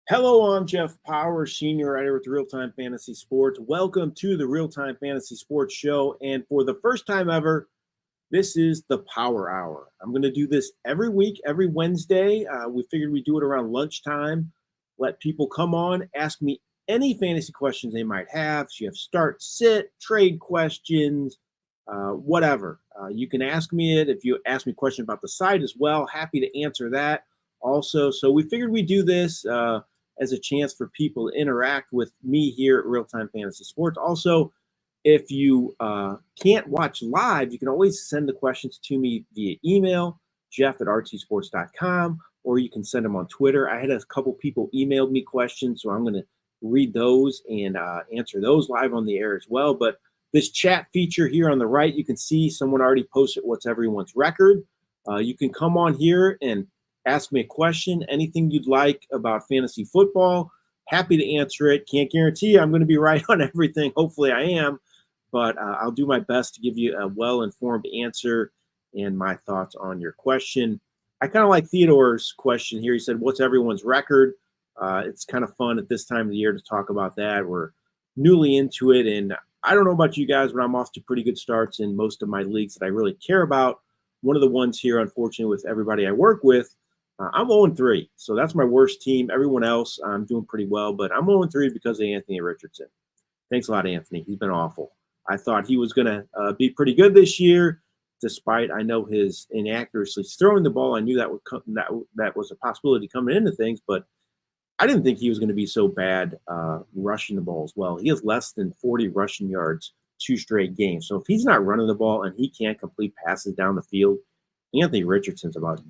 Hello, I'm Jeff Paur, senior writer with RealTime Fantasy Sports. Welcome to the RealTime Fantasy Sports Show. And for the first time ever, this is the Power Hour. I'm going to do this every week, every Wednesday. We figured we'd do it around lunchtime. Let people come on, ask me any fantasy questions they might have. So you have start, sit, trade questions, whatever. You can ask me it. If you ask me a question about the site as well, happy to answer that also. So we figured we'd do this as a chance for people to interact with me here at RealTime Fantasy Sports. Also, if you can't watch live, you can always send the questions to me via email, jeff@rtsports.com, or you can send them on Twitter. I had a couple people emailed me questions, so I'm going to read those and answer those live on the air as well. But this chat feature here on the right, you can see someone already posted what's everyone's record. You can come on here and ask me a question, anything you'd like about fantasy football. Happy to answer it. Can't guarantee I'm going to be right on everything. Hopefully I am, but I'll do my best to give you a well-informed answer and my thoughts on your question. I kind of like Theodore's question here. He said, what's everyone's record? It's kind of fun at this time of the year to talk about that. We're newly into it, and I don't know about you guys, but I'm off to pretty good starts in most of my leagues that I really care about. One of the ones here, unfortunately, with everybody I work with, I'm 0-3, so that's my worst team. Everyone else, I'm doing pretty well, but I'm 0-3 because of Anthony Richardson. Thanks a lot, Anthony. He's been awful. I thought he was going to be pretty good this year, despite I know his inaccuracies throwing the ball. I knew that that was a possibility coming into things, but I didn't think he was going to be so bad rushing the ball as well. He has less than 40 rushing yards 2 straight games. So if he's not running the ball and he can't complete passes down the field, Anthony Richardson's about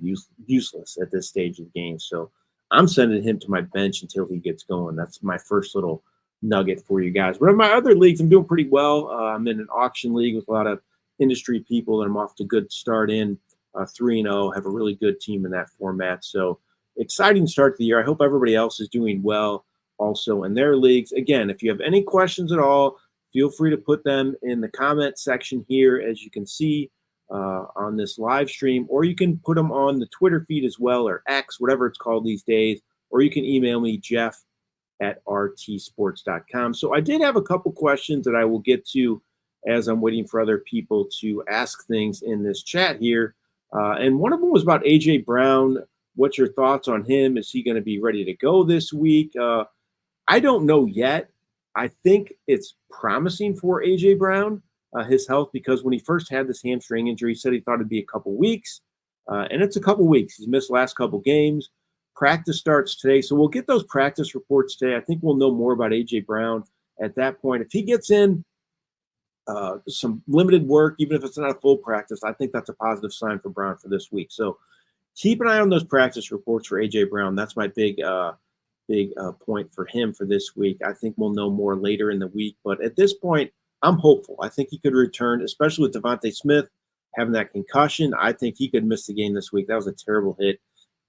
useless at this stage of the game. So I'm sending him to my bench until he gets going. That's my first little nugget for you guys. But in my other leagues, I'm doing pretty well. I'm in an auction league with a lot of industry people, and I'm off to a good start in 3-0. Have a really good team in that format. So exciting start to the year. I hope everybody else is doing well also in their leagues. Again, if you have any questions at all, feel free to put them in the comment section here, as you can see on this live stream, or you can put them on the Twitter feed as well, or X, whatever it's called these days, or you can email me, jeff@rtsports.com. So I did have a couple questions that I will get to as I'm waiting for other people to ask things in this chat here. And one of them was about A.J. Brown. What's your thoughts on him? Is he going to be ready to go this week? I don't know yet. I think it's promising for A.J. Brown, his health, because when he first had this hamstring injury, he said he thought it'd be a couple weeks, and it's a couple weeks. He's missed the last couple games. Practice starts today, so we'll get those practice reports today. I think we'll know more about A.J. Brown at that point. If he gets in some limited work, even if it's not a full practice, I think that's a positive sign for Brown for this week. So keep an eye on those practice reports for A.J. Brown. That's my big point for him for this week. I think we'll know more later in the week, but at this point, I'm hopeful. I think he could return, especially with Devontae Smith having that concussion. I think he could miss the game this week. That was a terrible hit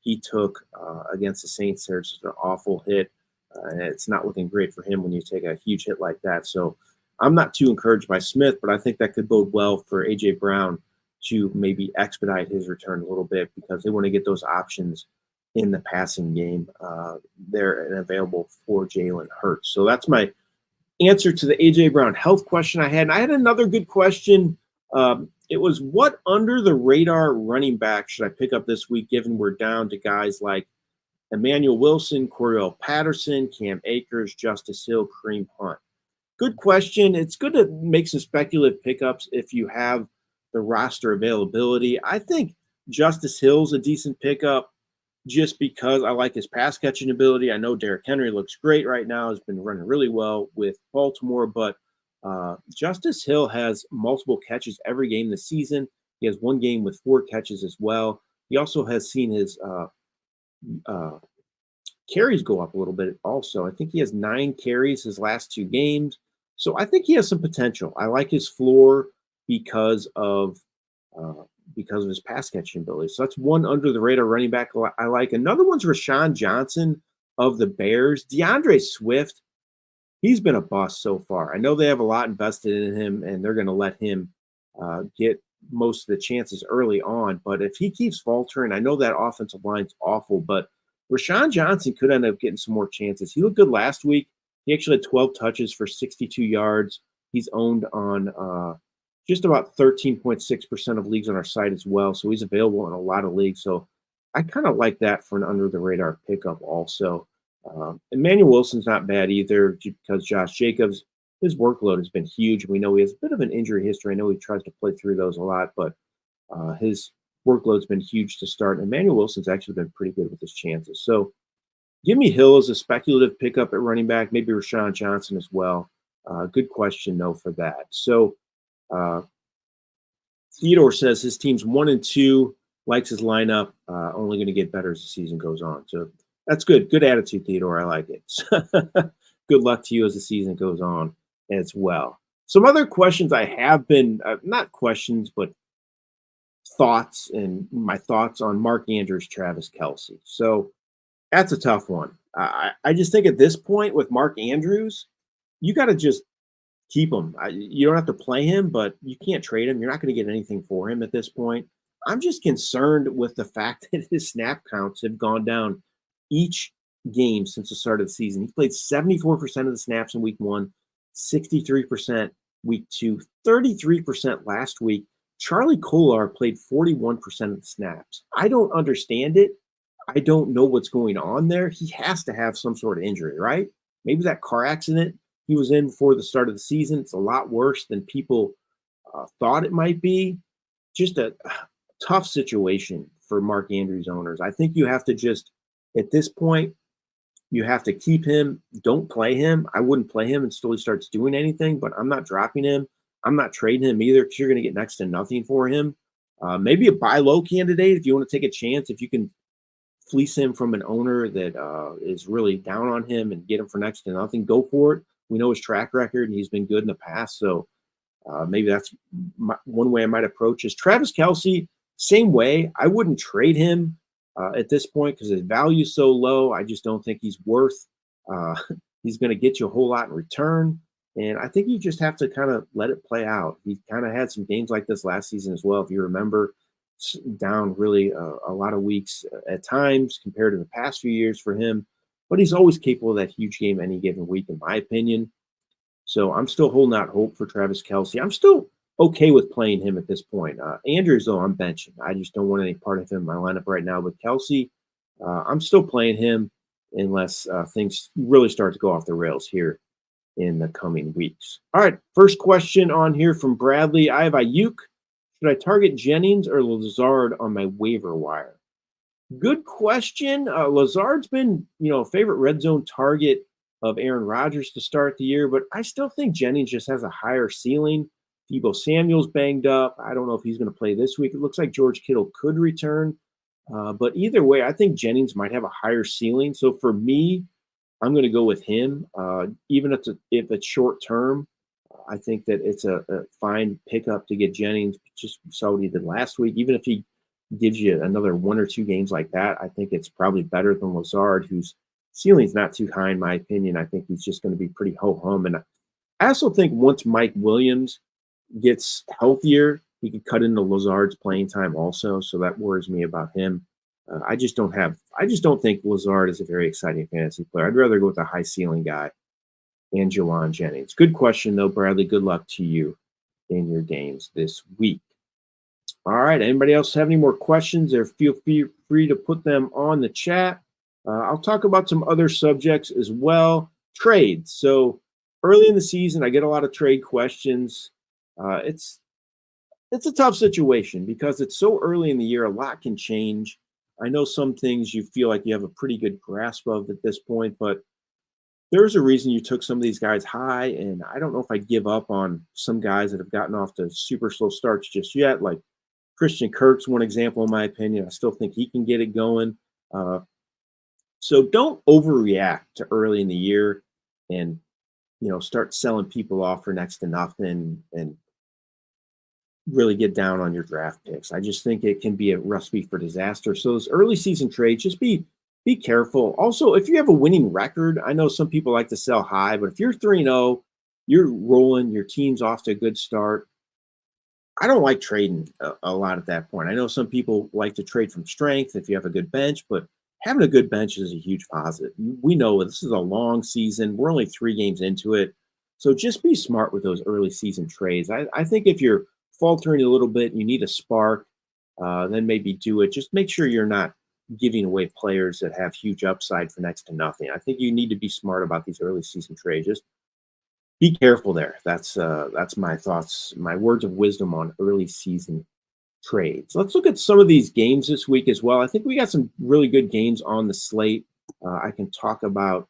he took against the Saints there. It's just an awful hit. And it's not looking great for him when you take a huge hit like that. So I'm not too encouraged by Smith, but I think that could bode well for A.J. Brown to maybe expedite his return a little bit, because they want to get those options in the passing game there and available for Jalen Hurts. So that's my answer to the A.J. Brown health question I had. And I had another good question. It was, what under-the-radar running back should I pick up this week, given we're down to guys like Emmanuel Wilson, Cordell Patterson, Cam Akers, Justice Hill, Kareem Hunt? Good question. It's good to make some speculative pickups if you have the roster availability. I think Justice Hill's a decent pickup just because I like his pass catching ability. I know Derrick Henry looks great right now, has been running really well with Baltimore, but Justice Hill has multiple catches every game this season. He has one game with 4 catches as well. He also has seen his carries go up a little bit also. I think he has 9 carries his last 2 games. So I think he has some potential. I like his floor because of his pass catching ability. So that's one under the radar running back I like. Another one's Rashawn Johnson of the Bears. DeAndre Swift, he's been a bust so far. I know they have a lot invested in him, and they're going to let him get most of the chances early on. But if he keeps faltering, I know that offensive line's awful, but Rashawn Johnson could end up getting some more chances. He looked good last week. He actually had 12 touches for 62 yards. He's owned on just about 13.6% of leagues on our site as well. So he's available in a lot of leagues. So I kind of like that for an under-the-radar pickup also. Emmanuel Wilson's not bad either because Josh Jacobs, his workload has been huge. We know he has a bit of an injury history. I know he tries to play through those a lot, but his workload's been huge to start. Emmanuel Wilson's actually been pretty good with his chances. So give me Hill as a speculative pickup at running back, maybe Rashawn Johnson as well. Good question, though, for that. So Theodore says his team's 1-2, likes his lineup, only going to get better as the season goes on. So that's good. Good attitude, Theodore. I like it. Good luck to you as the season goes on as well. Some other questions I have been, not questions, but thoughts and my thoughts on Mark Andrews, Travis Kelce. So that's a tough one. I just think at this point with Mark Andrews, you got to just keep him. You don't have to play him, but you can't trade him. You're not going to get anything for him at this point. I'm just concerned with the fact that his snap counts have gone down each game since the start of the season. He played 74% of the snaps in week 1, 63% week 2, 33% last week. Charlie Kolar played 41% of the snaps. I don't understand it. I don't know what's going on there. He has to have some sort of injury, right? Maybe that car accident he was in before the start of the season, it's a lot worse than people thought it might be. Just a tough situation for Mark Andrews owners. I think you have to just, at this point, you have to keep him. Don't play him. I wouldn't play him until he starts doing anything, but I'm not dropping him. I'm not trading him either because you're going to get next to nothing for him. Maybe a buy low candidate if you want to take a chance, if you can fleece him from an owner that is really down on him and get him for next to nothing, go for it. We know his track record, and he's been good in the past. So maybe that's one way I might approach is Travis Kelce, same way. I wouldn't trade him at this point because his value is so low. I just don't think he's worth he's going to get you a whole lot in return. And I think you just have to kind of let it play out. He kind of had some games like this last season as well. If you remember, down really a lot of weeks at times compared to the past few years for him. But he's always capable of that huge game any given week, in my opinion. So I'm still holding out hope for Travis Kelce. I'm still okay with playing him at this point. Andrews, though, I'm benching. I just don't want any part of him in my lineup right now. But Kelce, I'm still playing him unless things really start to go off the rails here in the coming weeks. All right, first question on here from Bradley. I have Ayuk. Should I target Jennings or Lazard on my waiver wire? Good question. Lazard's been, a favorite red zone target of Aaron Rodgers to start the year, but I still think Jennings just has a higher ceiling. Deebo Samuel's banged up. I don't know if he's going to play this week. It looks like George Kittle could return. But either way, I think Jennings might have a higher ceiling. So for me, I'm going to go with him. Even if it's short term, I think that it's a fine pickup to get Jennings. Just saw what he did last week. Even if he gives you another 1 or 2 games like that, I think it's probably better than Lazard, whose ceiling's not too high in my opinion. I think he's just going to be pretty ho-hum. And I also think once Mike Williams gets healthier, he can cut into Lazard's playing time also. So that worries me about him. I just don't think Lazard is a very exciting fantasy player. I'd rather go with a high ceiling guy and Jawan Jennings. Good question though, Bradley. Good luck to you in your games this week. All right. Anybody else have any more questions, or feel free to put them on the chat. I'll talk about some other subjects as well. Trades. So early in the season, I get a lot of trade questions. It's a tough situation because it's so early in the year. A lot can change. I know some things you feel like you have a pretty good grasp of at this point, but there's a reason you took some of these guys high, and I don't know if I'd give up on some guys that have gotten off to super slow starts just yet. Like Christian Kirk's one example, in my opinion. I still think he can get it going. So don't overreact to early in the year and, start selling people off for next to nothing and really get down on your draft picks. I just think it can be a recipe for disaster. So those early season trades, just be careful. Also, if you have a winning record, I know some people like to sell high, but if you're 3-0, you're rolling, your team's off to a good start. I don't like trading a lot at that point. I know some people like to trade from strength if you have a good bench, but having a good bench is a huge positive. We know this is a long season. We're only 3 games into it. So just be smart with those early season trades. I think if you're faltering a little bit, you need a spark, then maybe do it. Just make sure you're not giving away players that have huge upside for next to nothing. I think you need to be smart about these early season trades. Just be careful there. That's my thoughts, my words of wisdom on early season trades. Let's look at some of these games this week as well. I think we got some really good games on the slate. I can talk about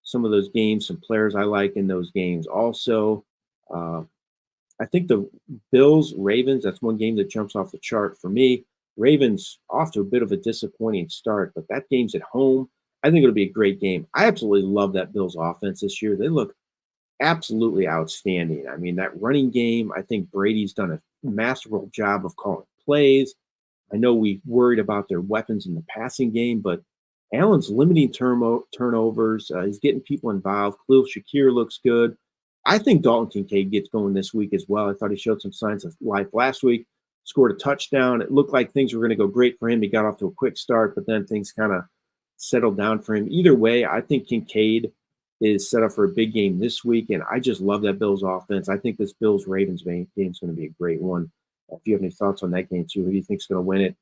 some of those games, some players I like in those games. Also, I think the Bills Ravens, that's one game that jumps off the chart for me. Ravens off to a bit of a disappointing start, but that game's at home. I think it'll be a great game. I absolutely love that Bills offense this year. They look absolutely outstanding. I mean, that running game, I think Brady's done a masterful job of calling plays. I know we worried about their weapons in the passing game, but Allen's limiting turnovers. He's getting people involved. Khalil Shakir looks good. I think Dalton Kincaid gets going this week as well. I thought he showed some signs of life last week, scored a touchdown. It looked like things were going to go great for him. He got off to a quick start, but then things kind of settled down for him. Either way, I think Kincaid is set up for a big game this week, and I just love that Bills offense. I think this Bills-Ravens game is going to be a great one. If you have any thoughts on that game too, who do you think is going to win it?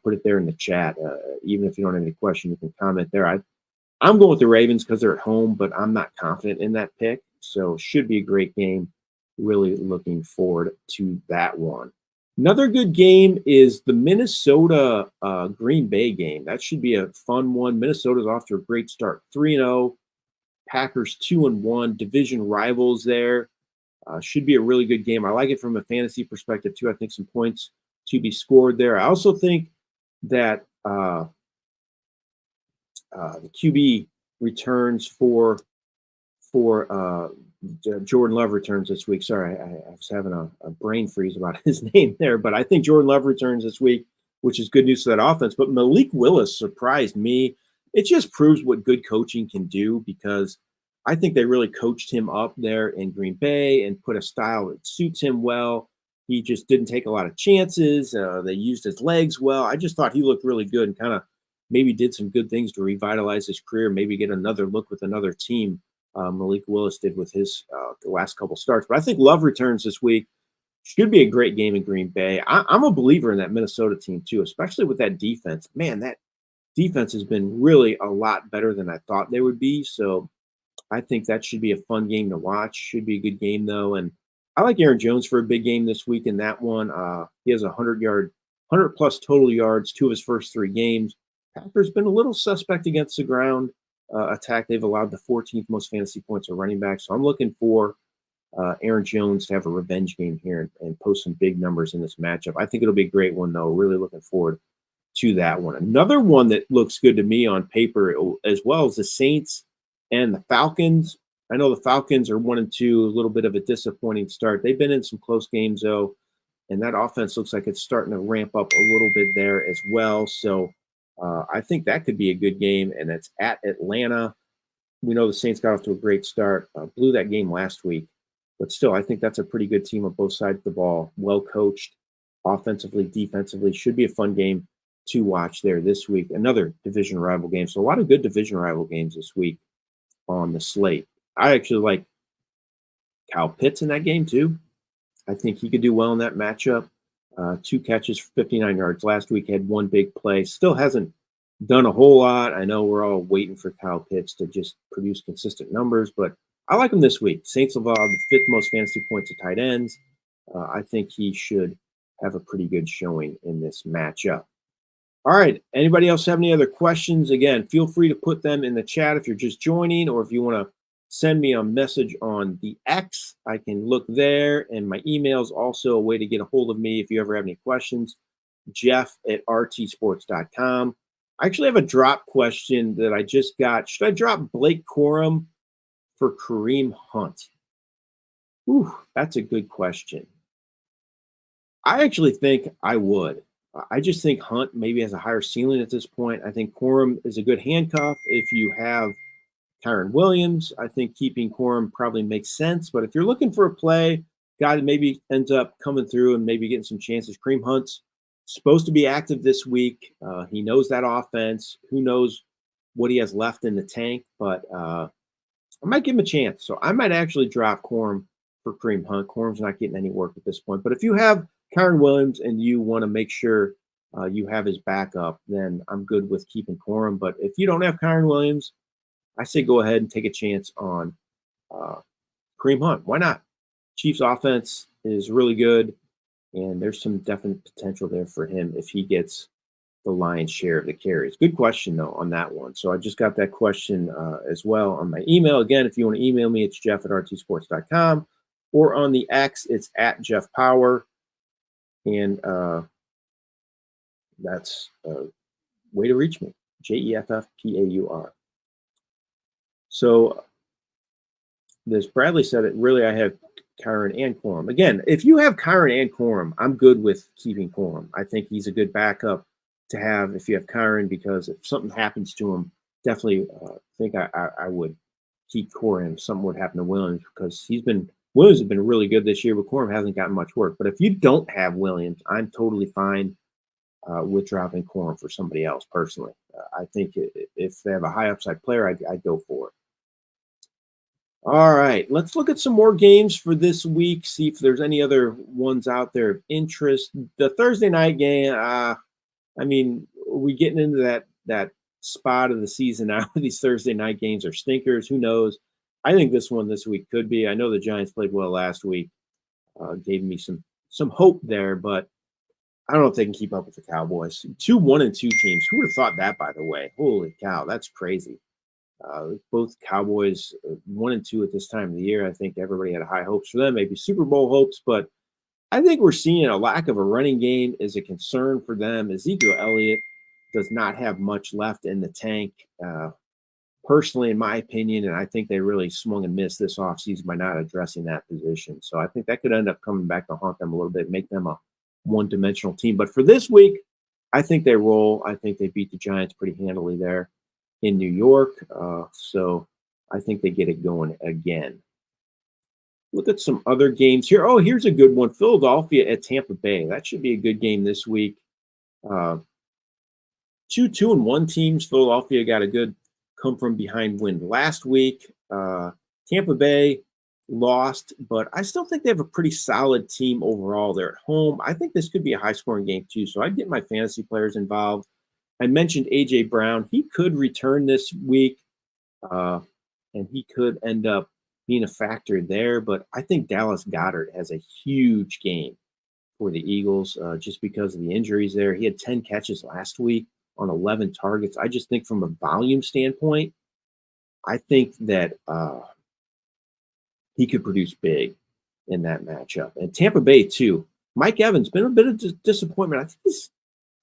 Put it there in the chat. Even if you don't have any question, you can comment there. I'm going with the Ravens because they're at home, but I'm not confident in that pick. So should be a great game. Really looking forward to that one. Another good game is the Minnesota Green Bay game. That should be a fun one. Minnesota's off to a great start, 3-0. Packers 2-1. Division rivals there. Should be a really good game. I like it from a fantasy perspective too. I think some points to be scored there. I also think that the QB returns for Jordan Love returns this week. Sorry, I was having a brain freeze about his name there, but I think Jordan Love returns this week, which is good news for that offense. But Malik Willis surprised me. It just proves what good coaching can do, because I think they really coached him up there in Green Bay and put a style that suits him well. He just didn't take a lot of chances. They used his legs well. I just thought he looked really good and kind of maybe did some good things to revitalize his career, maybe get another look with another team. Malik Willis did with his the last couple starts. But I think Love returns this week. Should be a great game in Green Bay. I'm a believer in that Minnesota team too, especially with that defense. Man, that defense has been really a lot better than I thought they would be. So I think that should be a fun game to watch. Should be a good game, though. And I like Aaron Jones for a big game this week in that one. He has 100-plus total yards, 2 of his first 3 games. Packers been a little suspect against the ground attack. They've allowed the 14th most fantasy points of running back. So I'm looking for Aaron Jones to have a revenge game here and post some big numbers in this matchup. I think it'll be a great one, though. Really looking forward to that one. Another one that looks good to me on paper as well is the Saints and the Falcons. I know the Falcons are 1-2, a little bit of a disappointing start. They've been in some close games, though, and that offense looks like it's starting to ramp up a little bit there as well. So I think that could be a good game, and it's at Atlanta. We know the Saints got off to a great start, blew that game last week, but still, I think that's a pretty good team on both sides of the ball, well coached, offensively, defensively. Should be a fun game to watch there this week. Another division rival game. So a lot of good division rival games this week on the slate. I actually like Kyle Pitts in that game too. I think he could do well in that matchup. 2 catches for 59 yards last week, had 1 big play. Still hasn't done a whole lot. I know we're all waiting for Kyle Pitts to just produce consistent numbers, but I like him this week. Saints have allowed the 5th most fantasy points to tight ends. I think he should have a pretty good showing in this matchup. All right. Anybody else have any other questions? Again, feel free to put them in the chat if you're just joining, or if you want to send me a message on the X, I can look there. And my email is also a way to get a hold of me if you ever have any questions. Jeff@rtsports.com. I actually have a drop question that I just got. Should I drop Blake Corum for Kareem Hunt? Ooh, that's a good question. I actually think I would. I just think Hunt maybe has a higher ceiling at this point. I think Corum is a good handcuff. If you have Kyron Williams, I think keeping Corum probably makes sense. But if you're looking for a play, guy that maybe ends up coming through and maybe getting some chances, Kareem Hunt's Supposed to be active this week. He knows that offense. Who knows what he has left in the tank, but I might give him a chance. So I might actually drop Corum for Kareem Hunt. Corum's not getting any work at this point. But if you have Kyren Williams and you want to make sure you have his backup, then I'm good with keeping Corum. But if you don't have Kyren Williams, I say go ahead and take a chance on Kareem Hunt. Why not? Chiefs offense is really good, and there's some definite potential there for him if he gets the lion's share of the carries. Good question, though, on that one. So I just got that question as well on my email. Again, if you want to email me, it's jeff@rtsports.com, or on the X, it's at Jeff Paur. And that's a way to reach me, JEFFPAUR. So this Bradley said it, really, I have Kyren and Corum. Again, if you have Kyren and Corum, I'm good with keeping Corum. I think he's a good backup to have if you have Kyren, because if something happens to him, definitely think I would keep Corum if something would happen to Williams, because Williams has been really good this year, but Corum hasn't gotten much work. But if you don't have Williams, I'm totally fine with dropping Corum for somebody else personally. I think if they have a high upside player, I'd go for it. All right, let's look at some more games for this week, see if there's any other ones out there of interest. The Thursday night game, we're getting into that spot of the season now. These Thursday night games are stinkers. Who knows? I think this one this week could be. I know the Giants played well last week, gave me some hope there, but I don't know if they can keep up with the Cowboys. 2 1-2 teams. Who would have thought that, by the way? Holy cow, that's crazy. Both Cowboys 1-2 at this time of the year. I think everybody had high hopes for them, maybe Super Bowl hopes, but I think we're seeing a lack of a running game is a concern for them. Ezekiel Elliott does not have much left in the tank, personally, in my opinion, and I think they really swung and missed this offseason by not addressing that position. So I think that could end up coming back to haunt them a little bit, make them a one-dimensional team. But for this week, I think they roll. I think they beat the Giants pretty handily there in New York. So I think they get it going again. Look at some other games here. Oh, here's a good one. Philadelphia at Tampa Bay. That should be a good game this week. 2-2-1 teams. Philadelphia got a good come from behind win last week. Tampa Bay lost, but I still think they have a pretty solid team overall. They're at home. I think this could be a high-scoring game too, so I'd get my fantasy players involved. I mentioned A.J. Brown. He could return this week, and he could end up being a factor there. But I think Dallas Goedert has a huge game for the Eagles just because of the injuries there. He had 10 catches last week on 11 targets. I just think from a volume standpoint, I think that he could produce big in that matchup. And Tampa Bay, too. Mike Evans, been a bit of disappointment. I think he's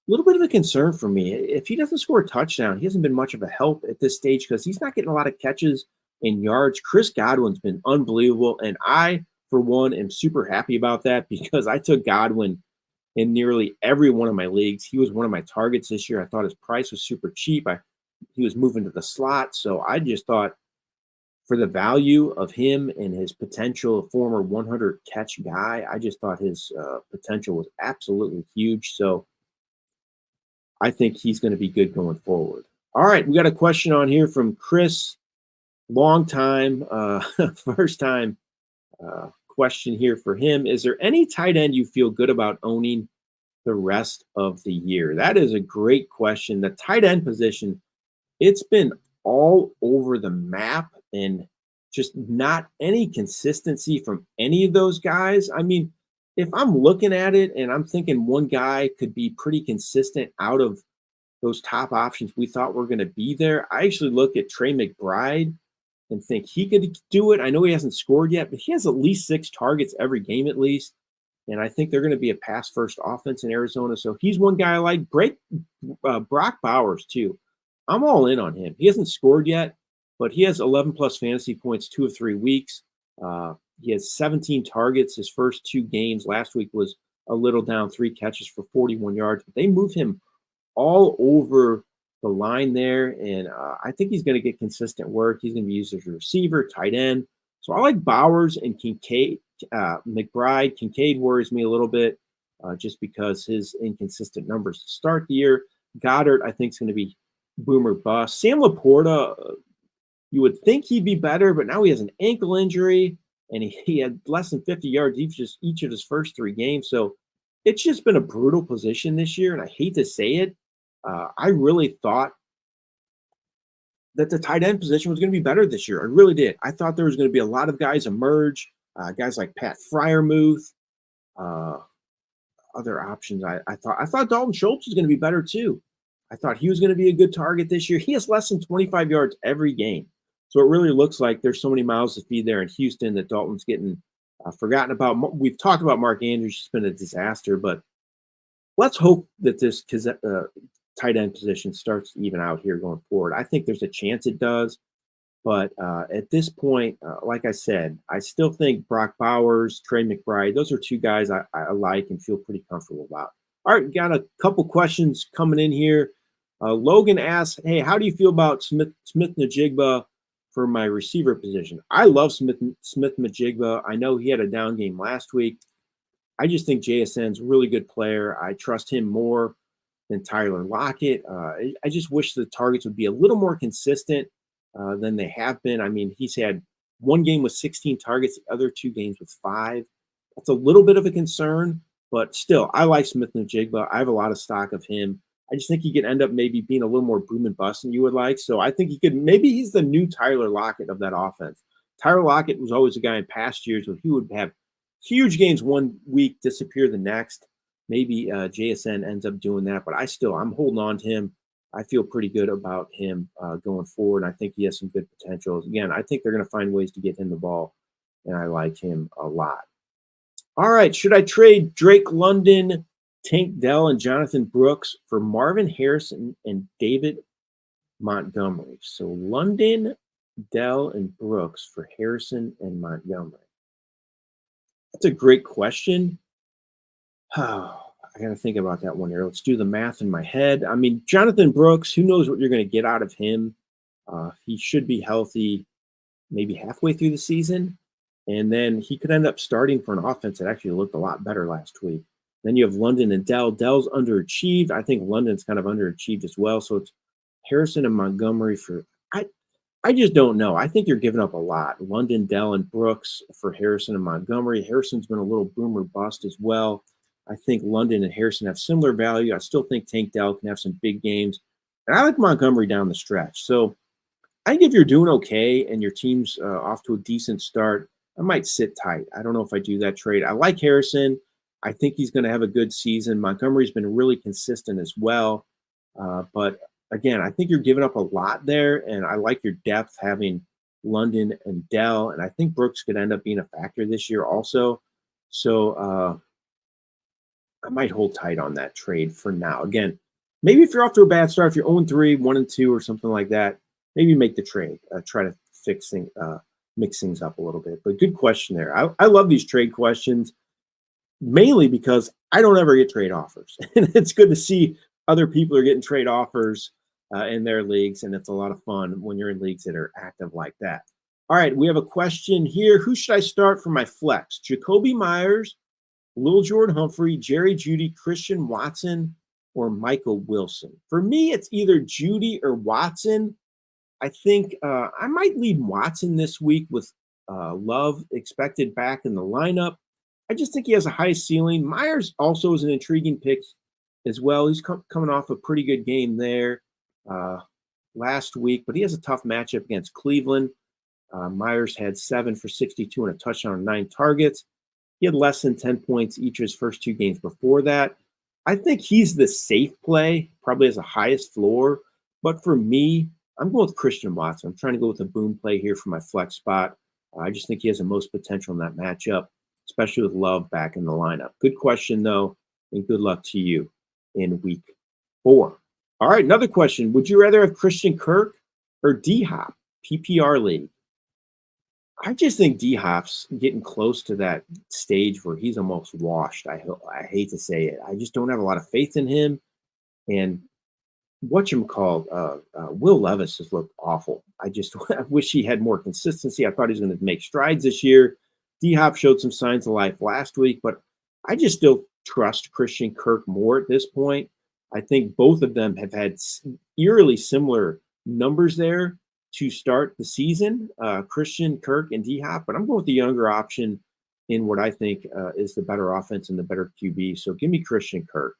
a little bit of a concern for me. If he doesn't score a touchdown, he hasn't been much of a help at this stage because he's not getting a lot of catches and yards. Chris Godwin's been unbelievable, and I, for one, am super happy about that because I took Godwin in nearly every one of my leagues. He was one of my targets this year. I thought his price was super cheap. He was moving to the slot, so I just thought for the value of him and his potential, former 100-catch guy, I just thought his potential was absolutely huge. So I think he's going to be good going forward. All right, we got a question on here from Chris. Long time, first time question here for him. Is there any tight end you feel good about owning the rest of the year? That is a great question. The tight end position, it's been all over the map and just not any consistency from any of those guys. I mean, if I'm looking at it and I'm thinking one guy could be pretty consistent out of those top options we thought were going to be there, I actually look at Trey McBride and think he could do it. I know he hasn't scored yet, but he has at least 6 targets every game at least. And I think they're going to be a pass-first offense in Arizona. So he's one guy I like. Brock Bowers, too. I'm all in on him. He hasn't scored yet, but he has 11-plus fantasy points 2 of 3 weeks. He has 17 targets his first 2 games. Last week was a little down, 3 catches for 41 yards. But they move him all over the line there, and I think he's going to get consistent work. He's going to be used as a receiver, tight end. So I like Bowers and Kincaid. McBride. Kincaid worries me a little bit. just because his inconsistent numbers to start the year. Goddard, I think, is going to be boomer bust. Sam Laporta, you would think he'd be better, but now he has an ankle injury, and he had less than 50 yards each of his first 3 games. So it's just been a brutal position this year, and I hate to say it. I really thought that the tight end position was going to be better this year. I really did. I thought there was going to be a lot of guys emerge, guys like Pat Freiermuth, other options. I thought Dalton Schultz was going to be better too. I thought he was going to be a good target this year. He has less than 25 yards every game. So it really looks like there's so many mouths to feed there in Houston that Dalton's getting forgotten about. We've talked about Mark Andrews. It's been a disaster, but let's hope that this tight end position starts to even out here going forward. I think there's a chance it does. But at this point, like I said, I still think Brock Bowers, Trey McBride, those are 2 guys I like and feel pretty comfortable about. All right, got a couple questions coming in here. Logan asks, hey, how do you feel about Smith-Njigba for my receiver position? I love Smith-Njigba. I know he had a down game last week. I just think JSN's a really good player. I trust him more than Tyler Lockett. I just wish the targets would be a little more consistent than they have been. I mean, he's had 1 game with 16 targets, the other 2 games with 5. That's a little bit of a concern, but still, I like Smith-Njigba. I have a lot of stock of him. I just think he could end up maybe being a little more boom and bust than you would like. So I think maybe he's the new Tyler Lockett of that offense. Tyler Lockett was always a guy in past years where he would have huge games one week, disappear the next. Maybe JSN ends up doing that, but I'm holding on to him. I feel pretty good about him going forward. I think he has some good potential. Again, I think they're going to find ways to get him the ball, and I like him a lot. All right, should I trade Drake London, Tank Dell, and Jonathan Brooks for Marvin Harrison and David Montgomery? So London, Dell, and Brooks for Harrison and Montgomery. That's a great question. Oh, I got to think about that one here. Let's do the math in my head. I mean, Jonathan Brooks, who knows what you're going to get out of him? He should be healthy maybe halfway through the season. And then he could end up starting for an offense that actually looked a lot better last week. Then you have London and Dell. Dell's underachieved. I think London's kind of underachieved as well. So it's Harrison and Montgomery for I just don't know. I think you're giving up a lot. London, Dell, and Brooks for Harrison and Montgomery. Harrison's been a little boomer bust as well. I think London and Harrison have similar value. I still think Tank Dell can have some big games. And I like Montgomery down the stretch. So I think if you're doing okay and your team's off to a decent start, I might sit tight. I don't know if I do that trade. I like Harrison. I think he's going to have a good season. Montgomery's been really consistent as well. But again, I think you're giving up a lot there. And I like your depth having London and Dell. And I think Brooks could end up being a factor this year also. So I might hold tight on that trade for now. Again, maybe if you're off to a bad start, if you're 0-3, 1-2, or something like that, maybe make the trade. Try to mix things up a little bit. But good question there. I love these trade questions, mainly because I don't ever get trade offers. And it's good to see other people are getting trade offers in their leagues, and it's a lot of fun when you're in leagues that are active like that. All right, we have a question here. Who should I start for my flex? Jacoby Myers, Lil Jordan Humphrey, Jerry Jeudy, Christian Watson, or Michael Wilson? For me, it's either Jeudy or Watson. I think I might lead Watson this week with Love expected back in the lineup. I just think he has a high ceiling. Myers also is an intriguing pick as well. He's coming off a pretty good game there last week, but he has a tough matchup against Cleveland. Myers had 7 for 62 and a touchdown on 9 targets. He had less than 10 points each of his first 2 games before that. I think he's the safe play, probably has the highest floor. But for me, I'm going with Christian Watson. I'm trying to go with a boom play here for my flex spot. I just think he has the most potential in that matchup, especially with Love back in the lineup. Good question, though, and good luck to you in week 4. All right, another question. Would you rather have Christian Kirk or D-Hop, PPR league? I just think D-Hop's getting close to that stage where he's almost washed. I hate to say it. I just don't have a lot of faith in him. And Will Levis has looked awful. I wish he had more consistency. I thought he was going to make strides this year. D-Hop showed some signs of life last week, but I just still trust Christian Kirk more at this point. I think both of them have had eerily similar numbers there to start the season, Christian Kirk and D-Hop, but I'm going with the younger option in what I think is the better offense and the better QB. So give me Christian Kirk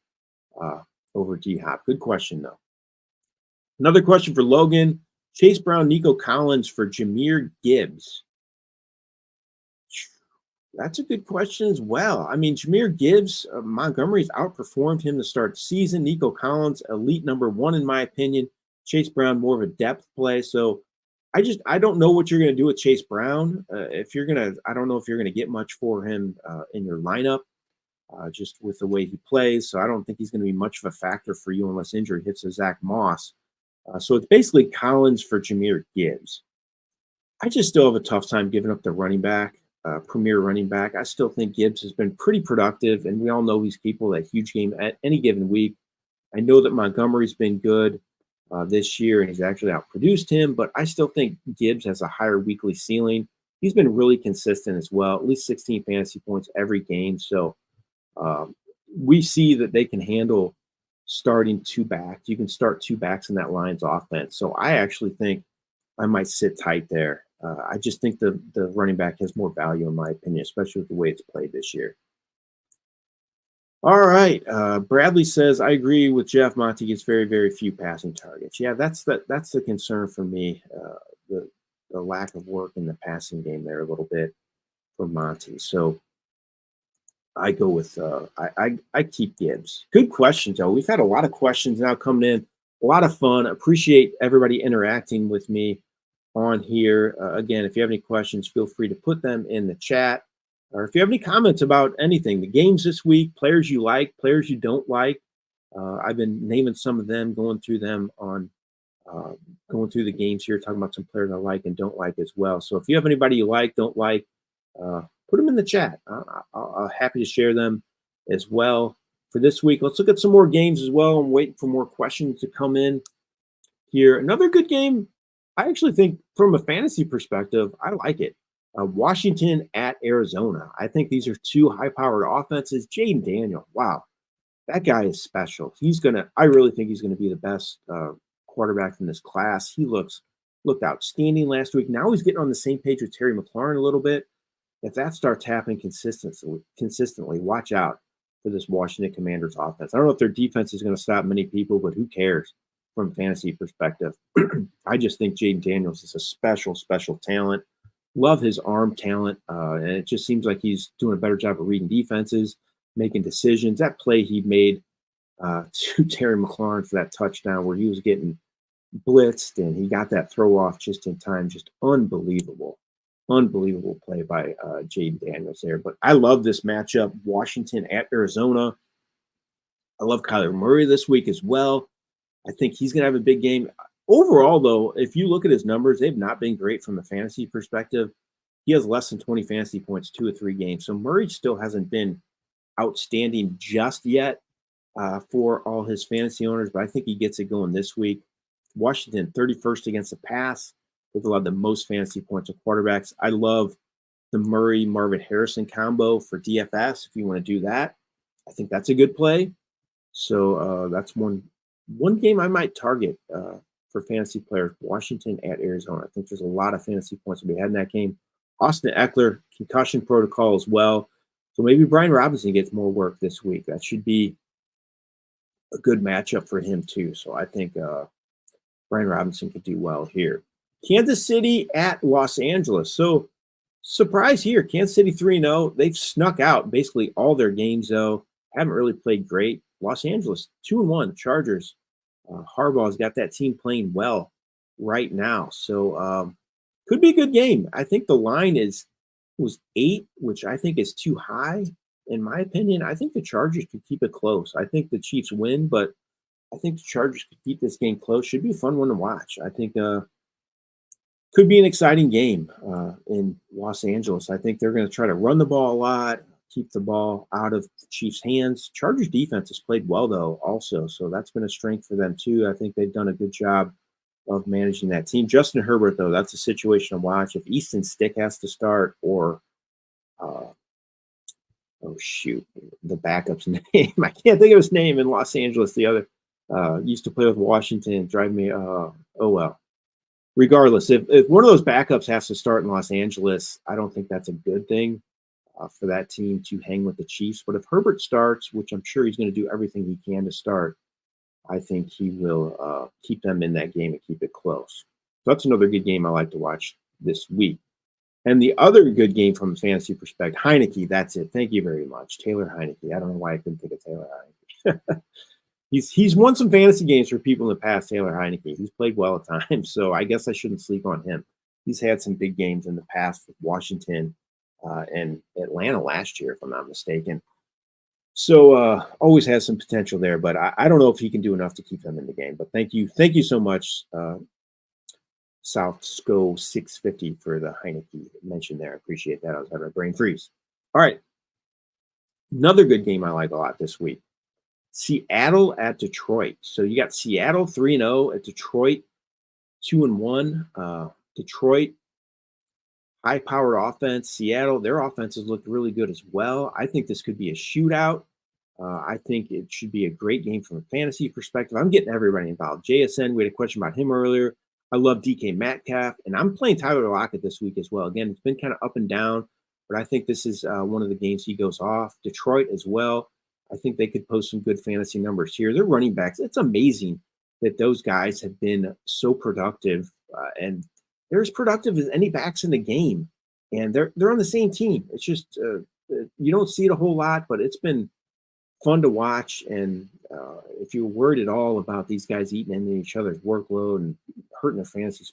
over D-Hop. Good question, though. Another question for Logan. Chase Brown, Nico Collins for Jahmyr Gibbs. That's a good question as well. I mean, Jahmyr Gibbs, Montgomery's outperformed him to start the season. Nico Collins, elite number one, in my opinion. Chase Brown, more of a depth play. So I don't know what you're going to do with Chase Brown. I don't know if you're going to get much for him in your lineup, just with the way he plays. So I don't think he's going to be much of a factor for you unless injury hits a Zach Moss. So it's basically Collins for Jahmyr Gibbs. I just still have a tough time giving up the running back. Premier running back. I still think Gibbs has been pretty productive, and we all know he's capable of that huge game at any given week. I know that Montgomery's been good this year, and he's actually outproduced him, but I still think Gibbs has a higher weekly ceiling. He's been really consistent as well, at least 16 fantasy points every game. So we see that they can handle starting two backs. You can start two backs in that Lions offense. So I actually think I might sit tight there. I just think the running back has more value, in my opinion, especially with the way it's played this year. All right. Bradley says, I agree with Jeff. Monty gets very, very few passing targets. Yeah, that's the concern for me, the lack of work in the passing game there a little bit for Monty. So I go with I keep Gibbs. Good question, Joe. We've had a lot of questions now coming in. A lot of fun. Appreciate everybody interacting with me on here. Again, if you have any questions, feel free to put them in the chat. Or if you have any comments about anything, the games this week, players you like, players you don't like. I've been naming some of them, going through them on going through the games here, talking about some players I like and don't like as well. So if you have anybody you like, don't like, put them in the chat. I'll happy to share them as well for this week. Let's look at some more games as well. I'm waiting for more questions to come in here. Another good game. I actually think from a fantasy perspective, I like it. Washington at Arizona. I think these are two high-powered offenses. Jaden Daniel, wow, that guy is special. I really think he's going to be the best quarterback in this class. He looked outstanding last week. Now he's getting on the same page with Terry McLaurin a little bit. If that starts happening consistently, watch out for this Washington Commanders offense. I don't know if their defense is going to stop many people, but who cares from a fantasy perspective? I just think Jaden Daniels is a special, special talent. Love his arm talent, and it just seems like he's doing a better job of reading defenses, making decisions. That play he made to Terry McLaurin for that touchdown where he was getting blitzed and he got that throw off just in time, just unbelievable play by Jaden Daniels there. But I love this matchup, Washington at Arizona. I love Kyler Murray this week as well. I think he's going to have a big game. Overall, though, if you look at his numbers, they've not been great from a fantasy perspective. He has less than 20 fantasy points 2 or 3 games. So Murray still hasn't been outstanding just yet for all his fantasy owners, but I think he gets it going this week. Washington, 31st against the pass. They've allowed the most fantasy points of quarterbacks. I love the Murray-Marvin Harrison combo for DFS if you want to do that. I think that's a good play. So that's one game I might target for fantasy players, Washington at Arizona. I think there's a lot of fantasy points to be had in that game. Austin Eckler, concussion protocol as well. So maybe Brian Robinson gets more work this week. That should be a good matchup for him too. So I think Brian Robinson could do well here. Kansas City at Los Angeles. So surprise here, Kansas City 3-0. They've snuck out basically all their games though. Haven't really played great. Los Angeles 2-1. Chargers. Harbaugh's got that team playing well right now. So could be a good game. I think the line was 8, which I think is too high. In my opinion, I think the Chargers could keep it close. I think the Chiefs win, but I think the Chargers could keep this game close. Should be a fun one to watch. I think could be an exciting game in Los Angeles. I think they're going to try to run the ball a lot, keep the ball out of the Chiefs' hands. Chargers defense has played well, though, also. So that's been a strength for them, too. I think they've done a good job of managing that team. Justin Herbert, though, that's a situation to watch. If Easton Stick has to start or Oh shoot, the backup's name. I can't think of his name in Los Angeles. The other used to play with Washington. Drive me. Oh well. Regardless, if one of those backups has to start in Los Angeles, I don't think that's a good thing for that team to hang with the Chiefs. But if Herbert starts, which I'm sure he's going to do everything he can to start, I think he will keep them in that game and keep it close. So that's another good game I like to watch this week. And the other good game from a fantasy perspective, Heineke, that's it. Thank you very much. Taylor Heineke. I don't know why I couldn't think of Taylor Heineke. He's won some fantasy games for people in the past, Taylor Heineke. He's played well at times, so I guess I shouldn't sleep on him. He's had some big games in the past with Washington and Atlanta last year, if I'm not mistaken. So always has some potential there, but I don't know if he can do enough to keep them in the game. But thank you so much, South SCO 650 for the Heineke mention there. I appreciate that. I was having a brain freeze. All right, another good game I like a lot this week. Seattle at Detroit. So you got Seattle 3-0 at Detroit 2-1. Detroit, high-powered offense. Seattle, their offenses looked really good as well. I think this could be a shootout. I think it should be a great game from a fantasy perspective. I'm getting everybody involved. JSN, we had a question about him earlier. I love DK Metcalf, and I'm playing Tyler Lockett this week as well. Again, it's been kind of up and down, but I think this is one of the games he goes off. Detroit as well. I think they could post some good fantasy numbers here. They're running backs. It's amazing that those guys have been so productive, and they're as productive as any backs in the game. And they're on the same team. It's just you don't see it a whole lot, but it's been fun to watch. And if you're worried at all about these guys eating into each other's workload and hurting their fantasy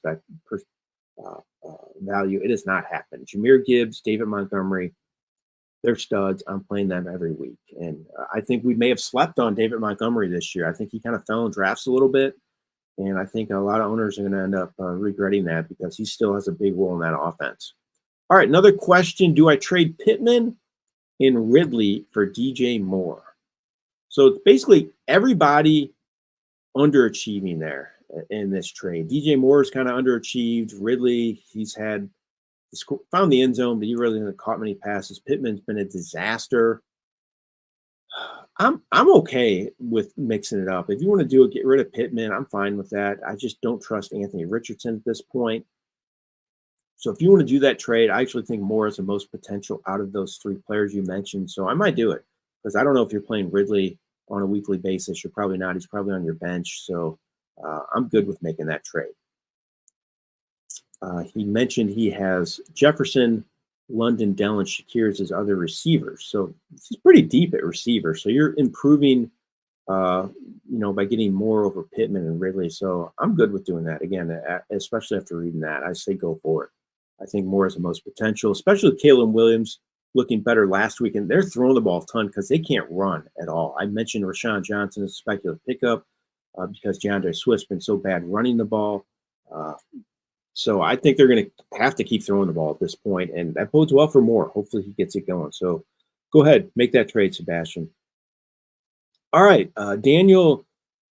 value, it has not happened. Jahmyr Gibbs, David Montgomery, they're studs. I'm playing them every week. And I think we may have slept on David Montgomery this year. I think he kind of fell in drafts a little bit. And I think a lot of owners are going to end up regretting that because he still has a big role in that offense. All right, another question. Do I trade Pittman and Ridley for DJ Moore? So it's basically everybody underachieving there in this trade. DJ Moore is kind of underachieved. Ridley, he's found the end zone, but he really hasn't caught many passes. Pittman's been a disaster. I'm okay with mixing it up. If you want to do it, get rid of Pittman, I'm fine with that. I just don't trust Anthony Richardson at this point. So if you want to do that trade, I actually think Moore is the most potential out of those three players you mentioned. So I might do it because I don't know if you're playing Ridley on a weekly basis. You're probably not. He's probably on your bench. So I'm good with making that trade. He mentioned he has Jefferson, London, Dell, Shakir as his other receivers. So he's pretty deep at receiver. So you're improving, by getting more over Pittman and Ridley. So I'm good with doing that. Again, especially after reading that, I say go for it. I think Moore has the most potential, especially with Caleb Williams looking better last week. And they're throwing the ball a ton because they can't run at all. I mentioned Rashawn Johnson as a speculative pickup because DeAndre Swift's been so bad running the ball. So I think they're going to have to keep throwing the ball at this point, and that bodes well for Moore. Hopefully he gets it going. So go ahead, make that trade, Sebastian. All right, Daniel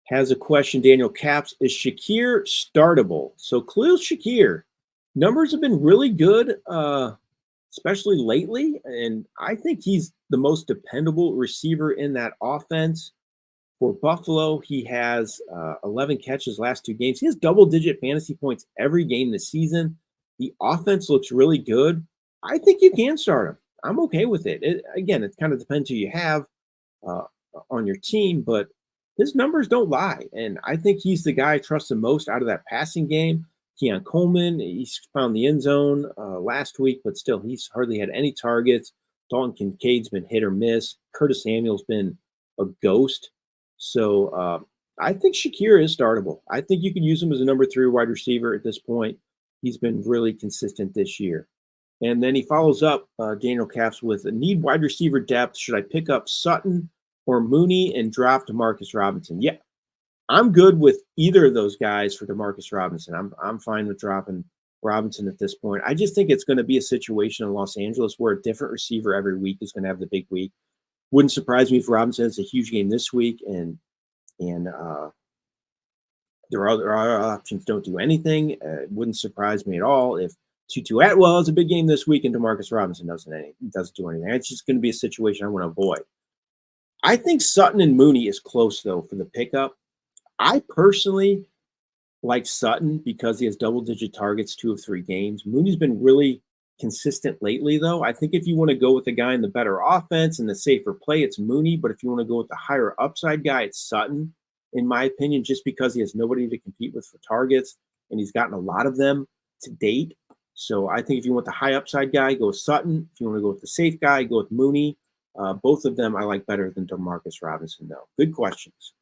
has a question. Daniel Caps, is Shakir startable? So Khalil Shakir, numbers have been really good, especially lately, and I think he's the most dependable receiver in that offense. For Buffalo, he has 11 catches last two games. He has double-digit fantasy points every game this season. The offense looks really good. I think you can start him. I'm okay with it. Again, it kind of depends who you have on your team, but his numbers don't lie. And I think he's the guy I trust the most out of that passing game. Keon Coleman, he's found the end zone last week, but still, he's hardly had any targets. Dalton Kincaid's been hit or miss. Curtis Samuel's been a ghost. So I think Shakir is startable. I think you can use him as a number 3 wide receiver at this point. He's been really consistent this year. And then he follows up, Daniel Caps, with a need wide receiver depth. Should I pick up Sutton or Mooney and drop DeMarcus Robinson? Yeah, I'm good with either of those guys for DeMarcus Robinson. I'm fine with dropping Robinson at this point. I just think it's going to be a situation in Los Angeles where a different receiver every week is going to have the big week. Wouldn't surprise me if Robinson has a huge game this week, and there are other options don't do anything. It wouldn't surprise me at all if Tutu Atwell is a big game this week, and Demarcus Robinson doesn't do anything. It's just going to be a situation I want to avoid. I think Sutton and Mooney is close, though, for the pickup. I personally like Sutton because he has double-digit targets 2 of 3 games. Mooney's been really consistent lately, though. I think if you want to go with the guy in the better offense and the safer play, it's Mooney. But if you want to go with the higher upside guy, it's Sutton, in my opinion, just because he has nobody to compete with for targets, and he's gotten a lot of them to date. So I think if you want the high upside guy, go with Sutton. If you want to go with the safe guy, go with Mooney. Both of them I like better than Demarcus Robinson, though. Good questions.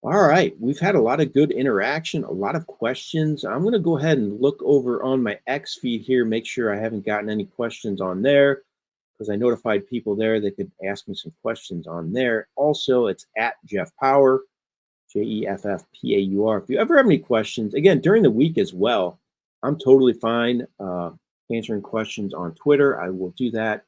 All right, we've had a lot of good interaction, a lot of questions. I'm going to go ahead and look over on my X feed here, make sure I haven't gotten any questions on there, because I notified people there that could ask me some questions on there. Also, it's at Jeff Paur, JEFFPAUR. If you ever have any questions, again, during the week as well, I'm totally fine answering questions on Twitter. I will do that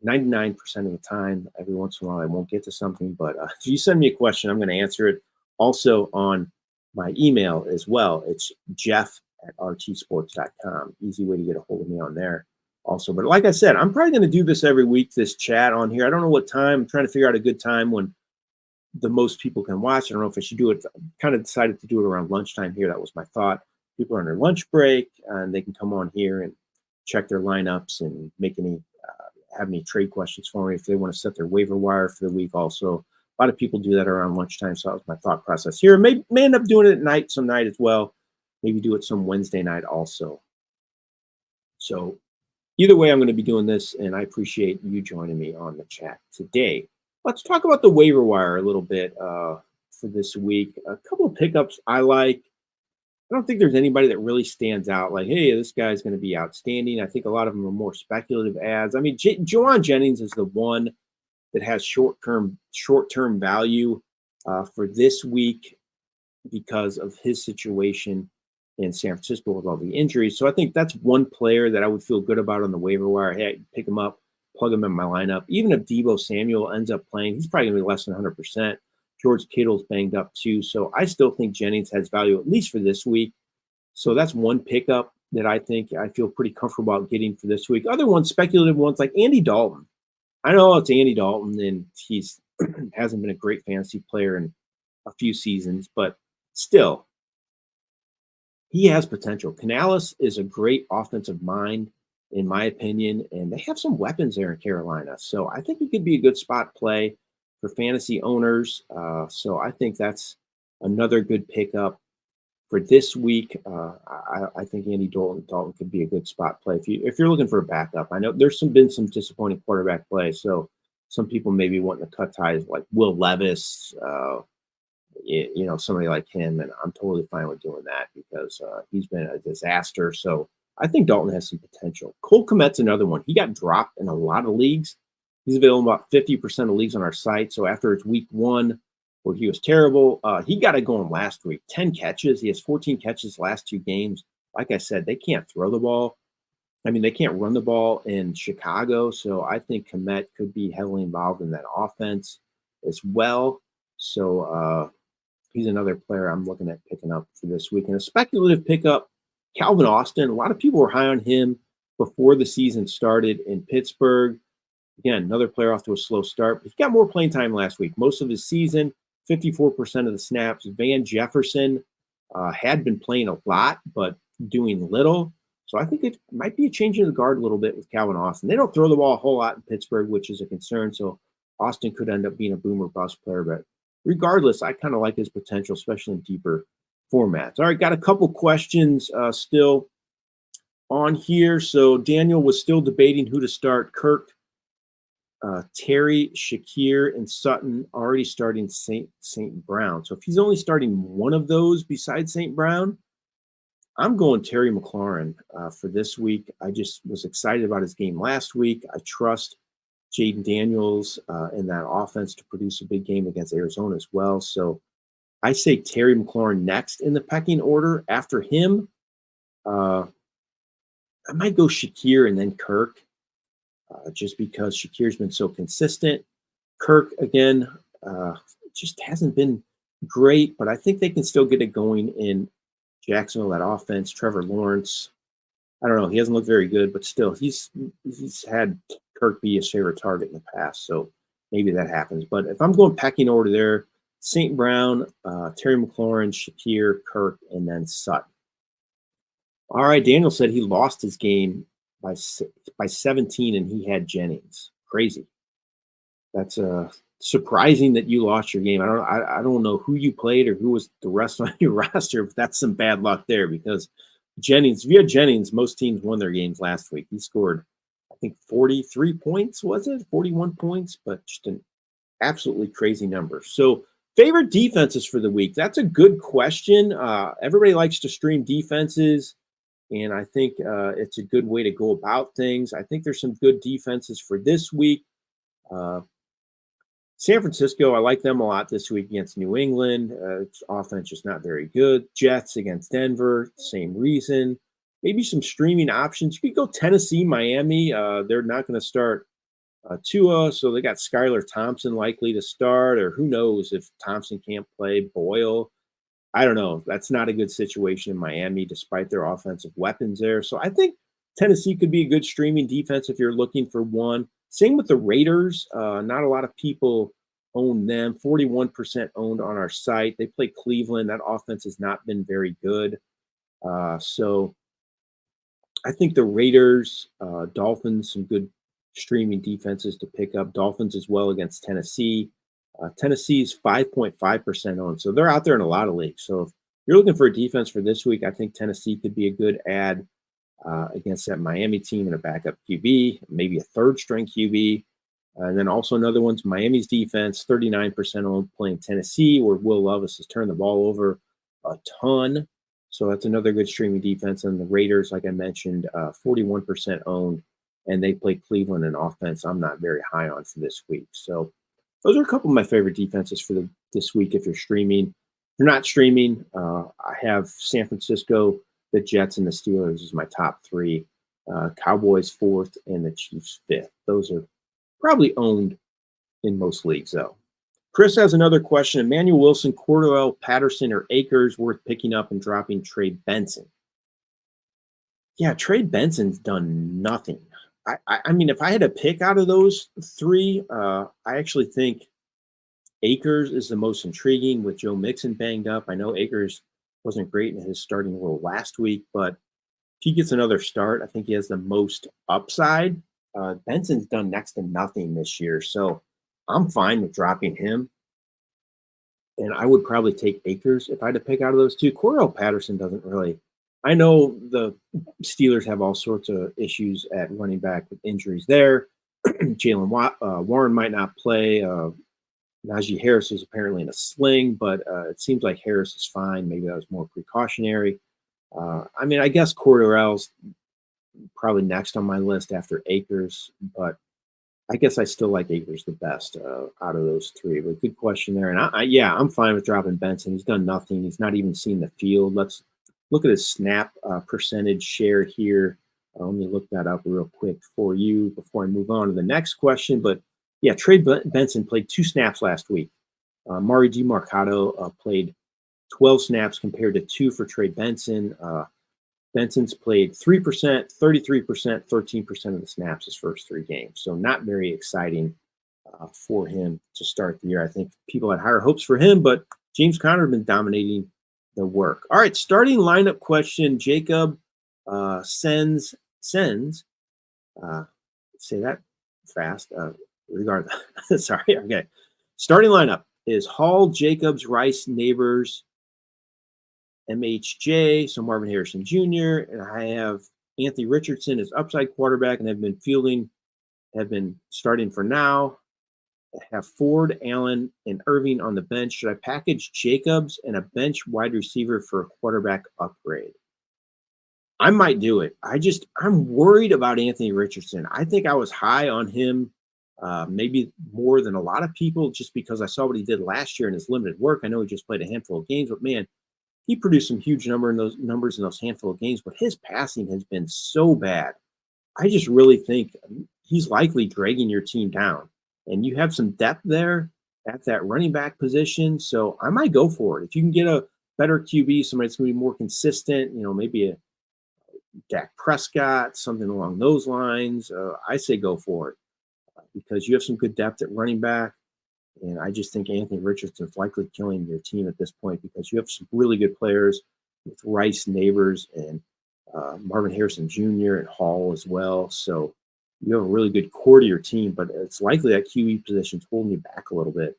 99% of the time. Every once in a while, I won't get to something, but if you send me a question, I'm going to answer it. Also on my email as well. It's jeff@rtsports.com. Easy way to get a hold of me on there also. But like I said, I'm probably going to do this every week, this chat on here. I don't know what time. I'm trying to figure out a good time when the most people can watch. I don't know if I should do it. I kind of decided to do it around lunchtime here. That was my thought. People are on their lunch break, and they can come on here and check their lineups and make any have any trade questions for me if they want to set their waiver wire for the week. Also, a lot of people do that around lunchtime, so that was my thought process here. May end up doing it at night, some night as well. Maybe do it some Wednesday night also. So either way, I'm going to be doing this, and I appreciate you joining me on the chat today. Let's talk about the waiver wire a little bit for this week. A couple of pickups I like. I don't think there's anybody that really stands out like, hey, this guy's going to be outstanding. I think a lot of them are more speculative ads. I mean, Juwan Jennings is the one that has short-term value for this week because of his situation in San Francisco with all the injuries. So I think that's one player that I would feel good about on the waiver wire. Hey, pick him up, plug him in my lineup. Even if Deebo Samuel ends up playing, he's probably going to be less than 100%. George Kittle's banged up too. So I still think Jennings has value, at least for this week. So that's one pickup that I think I feel pretty comfortable about getting for this week. Other ones, speculative ones, like Andy Dalton. I know it's Andy Dalton, and he's hasn't been a great fantasy player in a few seasons, but still, he has potential. Canales is a great offensive mind, in my opinion, and they have some weapons there in Carolina. So I think he could be a good spot play for fantasy owners. So I think that's another good pickup for this week. I think Andy Dalton could be a good spot play if you're looking for a backup. I know there's been some disappointing quarterback play, so some people may be wanting to cut ties like Will Levis, somebody like him, and I'm totally fine with doing that because he's been a disaster. So I think Dalton has some potential. Cole Kmet's another one. He got dropped in a lot of leagues. He's available in about 50% of leagues on our site. So after it's week 1, where he was terrible, he got it going last week. 10 catches. He has 14 catches last 2 games. Like I said, they can't throw the ball. I mean, they can't run the ball in Chicago. So I think Kmet could be heavily involved in that offense as well. So he's another player I'm looking at picking up for this week. And a speculative pickup, Calvin Austin. A lot of people were high on him before the season started in Pittsburgh. Again, another player off to a slow start. But he got more playing time last week. Most of his season, 54% of the snaps. Van Jefferson had been playing a lot, but doing little. So I think it might be a change in the guard a little bit with Calvin Austin. They don't throw the ball a whole lot in Pittsburgh, which is a concern. So Austin could end up being a boom or bust player. But regardless, I kind of like his potential, especially in deeper formats. All right, got a couple questions still on here. So Daniel was still debating who to start. Kirk, Terry, Shakir, and Sutton already starting St. Brown. So if he's only starting one of those besides St. Brown, I'm going Terry McLaurin for this week. I just was excited about his game last week. I trust Jaden Daniels in that offense to produce a big game against Arizona as well. So I say Terry McLaurin next in the pecking order. After him, I might go Shakir and then Kirk. Just because Shakir's been so consistent. Kirk, again, just hasn't been great, but I think they can still get it going in Jacksonville, that offense, Trevor Lawrence. I don't know. He hasn't looked very good, but still, he's had Kirk be his favorite target in the past, so maybe that happens. But if I'm going pecking order there, St. Brown, Terry McLaurin, Shakir, Kirk, and then Sutton. All right, Daniel said he lost his game by 17, and he had Jennings. Crazy. That's surprising that you lost your game. I don't know who you played or who was the rest on your roster, but that's some bad luck there because Jennings, if you had Jennings, most teams won their games last week. He scored, I think, 43 points, was it? 41 points, but just an absolutely crazy number. So favorite defenses for the week. That's a good question. Everybody likes to stream defenses, and I think it's a good way to go about things. I think there's some good defenses for this week. San Francisco, I like them a lot this week against New England. Its offense just not very good. Jets against Denver, same reason. Maybe some streaming options. You could go Tennessee, Miami. They're not going to start Tua, so they got Skylar Thompson likely to start, or who knows if Thompson can't play, Boyle. I don't know. That's not a good situation in Miami, despite their offensive weapons there. So I think Tennessee could be a good streaming defense if you're looking for one. Same with the Raiders. Not a lot of people own them. 41% owned on our site. They play Cleveland. That offense has not been very good. So I think the Raiders, Dolphins, some good streaming defenses to pick up. Dolphins as well against Tennessee. Tennessee's 5.5% owned. So they're out there in a lot of leagues. So if you're looking for a defense for this week, I think Tennessee could be a good add against that Miami team and a backup QB, maybe a third-string QB. And then also another one's Miami's defense, 39% owned, playing Tennessee, where Will Levis has turned the ball over a ton. So that's another good streaming defense. And the Raiders, like I mentioned, 41% owned, and they play Cleveland in offense I'm not very high on for this week. So those are a couple of my favorite defenses for this week if you're streaming. If you're not streaming, I have San Francisco, the Jets, and the Steelers as my top three. Cowboys fourth, and the Chiefs fifth. Those are probably owned in most leagues, though. Chris has another question. Emmanuel Wilson, Cordell Patterson, or Akers worth picking up and dropping Trey Benson? Yeah, Trey Benson's done nothing. I mean, if I had to pick out of those three, I actually think Akers is the most intriguing with Joe Mixon banged up. I know Akers wasn't great in his starting role last week, but if he gets another start, I think he has the most upside. Benson's done next to nothing this year, so I'm fine with dropping him. And I would probably take Akers if I had to pick out of those two. Cordell Patterson doesn't really. I know the Steelers have all sorts of issues at running back with injuries there. Jalen Warren might not play. Najee Harris is apparently in a sling, but it seems like Harris is fine. Maybe that was more precautionary. I mean, I guess Cordell's probably next on my list after Akers, but I guess I still like Akers the best out of those three. But good question there. And I'm fine with dropping Benson. He's done nothing. He's not even seen the field. Let's look at his snap percentage share here. Let me look that up real quick for you before I move on to the next question. But yeah, Trey Benson played 2 snaps last week. Mari DiMarcado played 12 snaps compared to 2 for Trey Benson. Benson's played 3%, 33%, 13% of the snaps his first 3 games. So not very exciting for him to start the year. I think people had higher hopes for him, but James Conner has been dominating the work. All right, starting lineup question. Jacob sends, say that fast, regardless. Sorry, okay. Starting lineup is Hall, Jacobs, Rice, Neighbors, MHJ, so Marvin Harrison Jr., and I have Anthony Richardson as upside quarterback, and have been starting for now. I have Ford, Allen, and Irving on the bench. Should I package Jacobs and a bench wide receiver for a quarterback upgrade? I might do it. I'm worried about Anthony Richardson. I think I was high on him, maybe more than a lot of people, just because I saw what he did last year in his limited work. I know he just played a handful of games, but man, he produced some huge numbers in those handful of games, but his passing has been so bad. I just really think he's likely dragging your team down. And you have some depth there at that running back position, so I might go for it. If you can get a better QB, somebody that's going to be more consistent, maybe a Dak Prescott, something along those lines, I say go for it because you have some good depth at running back. And I just think Anthony Richardson is likely killing your team at this point because you have some really good players with Rice, Neighbors, and Marvin Harrison Jr. and Hall as well. So you have a really good core to your team, but it's likely that QE position is holding you back a little bit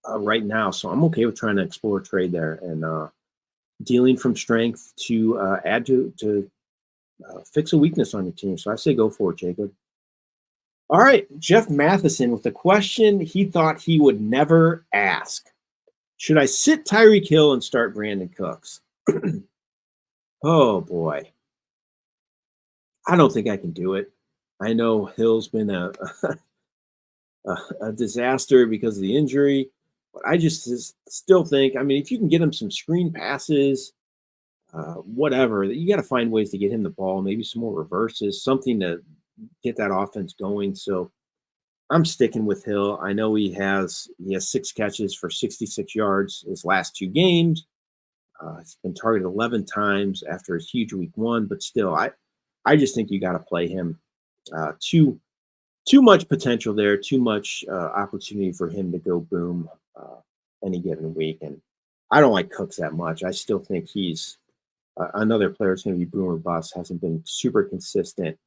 right now. So I'm okay with trying to explore a trade there and dealing from strength to add to fix a weakness on your team. So I say go for it, Jacob. All right, Jeff Matheson with a question he thought he would never ask. Should I sit Tyreek Hill and start Brandon Cooks? Oh, boy. I don't think I can do it. I know Hill's been a disaster because of the injury, but I just still think, if you can get him some screen passes, whatever, you got to find ways to get him the ball, maybe some more reverses, something to get that offense going. So I'm sticking with Hill. I know he has 6 catches for 66 yards his last 2 games. He's been targeted 11 times after his huge week 1, but still, I just think you got to play him. Too much potential there, too much opportunity for him to go boom any given week. And I don't like Cooks that much. I still think he's another player that's going to be boom or bust. Hasn't been super consistent